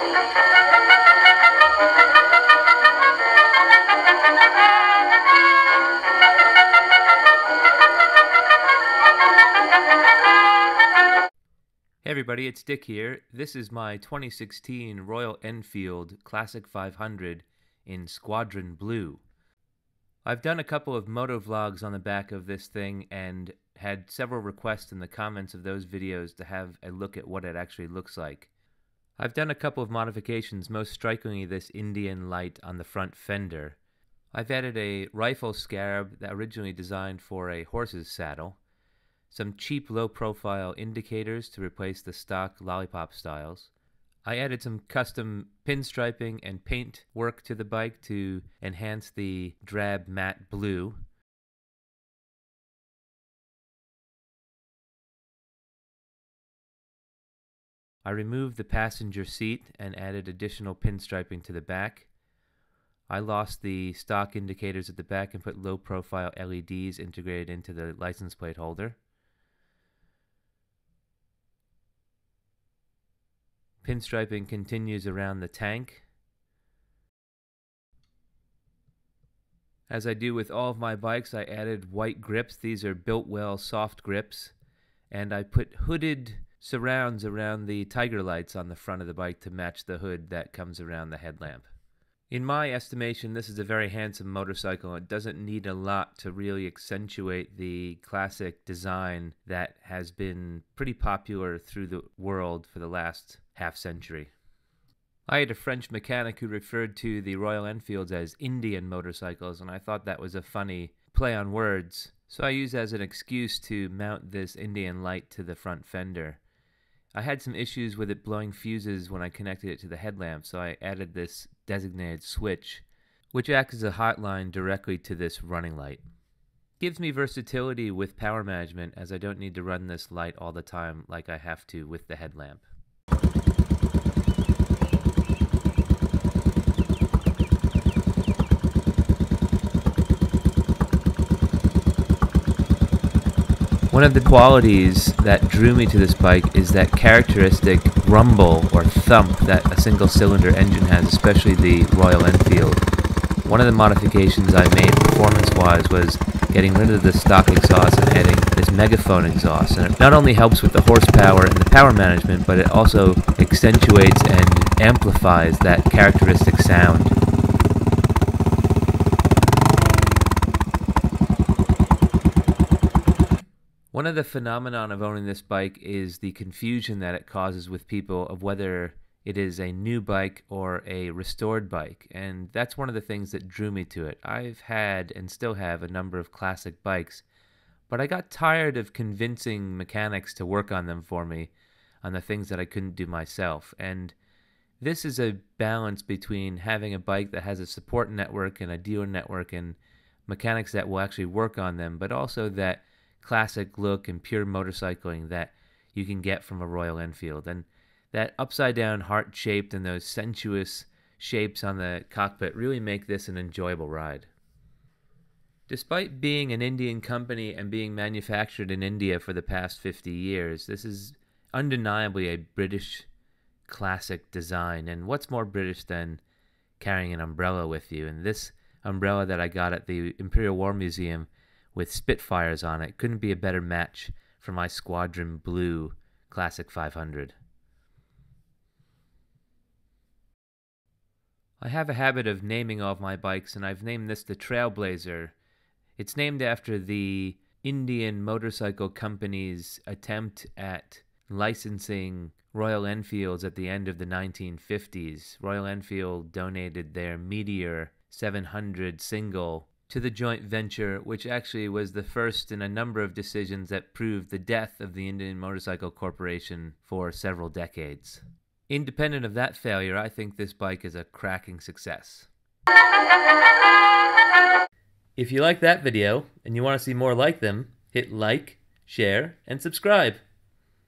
Hey everybody, it's Dick here. This is my 2016 Royal Enfield Classic 500 in Squadron Blue. I've done a couple of moto vlogs on the back of this thing and had several requests in the comments of those videos to have a look at what it actually looks like. I've done a couple of modifications, most strikingly this Indian light on the front fender. I've added a rifle scarab that originally designed for a horse's saddle, some cheap low-profile indicators to replace the stock lollipop styles. I added some custom pinstriping and paint work to the bike to enhance the drab matte blue. I removed the passenger seat and added additional pinstriping to the back. I lost the stock indicators at the back and put low-profile LEDs integrated into the license plate holder. Pinstriping continues around the tank. As I do with all of my bikes, I added white grips. These are Built-Well soft grips. And I put hooded surrounds around the tiger lights on the front of the bike to match the hood that comes around the headlamp. In my estimation, this is a very handsome motorcycle. It doesn't need a lot to really accentuate the classic design that has been pretty popular through the world for the last half-century. I had a French mechanic who referred to the Royal Enfields as Indian motorcycles, and I thought that was a funny play on words. So I used as an excuse to mount this Indian light to the front fender. I had some issues with it blowing fuses when I connected it to the headlamp, so I added this designated switch, which acts as a hotline directly to this running light. Gives me versatility with power management, as I don't need to run this light all the time like I have to with the headlamp. One of the qualities that drew me to this bike is that characteristic rumble or thump that a single-cylinder engine has, especially the Royal Enfield. One of the modifications I made performance-wise was getting rid of the stock exhaust and adding this megaphone exhaust. And it not only helps with the horsepower and the power management, but it also accentuates and amplifies that characteristic sound. One of the phenomenon of owning this bike is the confusion that it causes with people of whether it is a new bike or a restored bike, and that's one of the things that drew me to it. I've had and still have a number of classic bikes, but I got tired of convincing mechanics to work on them for me on the things that I couldn't do myself, and this is a balance between having a bike that has a support network and a dealer network and mechanics that will actually work on them, but also that classic look and pure motorcycling that you can get from a Royal Enfield. And that upside down heart shaped and those sensuous shapes on the cockpit really make this an enjoyable ride. Despite being an Indian company and being manufactured in India for the past 50 years, this is undeniably a British classic design. And what's more British than carrying an umbrella with you? And this umbrella that I got at the Imperial War Museum with Spitfires on it couldn't be a better match for my Squadron Blue Classic 500. I have a habit of naming all of my bikes, and I've named this the Trailblazer. It's named after the Indian Motorcycle Company's attempt at licensing Royal Enfields at the end of the 1950s. Royal Enfield donated their Meteor 700 single to the joint venture, which actually was the first in a number of decisions that proved the death of the Indian Motorcycle Corporation for several decades. Independent of that failure, I think this bike is a cracking success. If you like that video and you want to see more like them, hit like, share, and subscribe.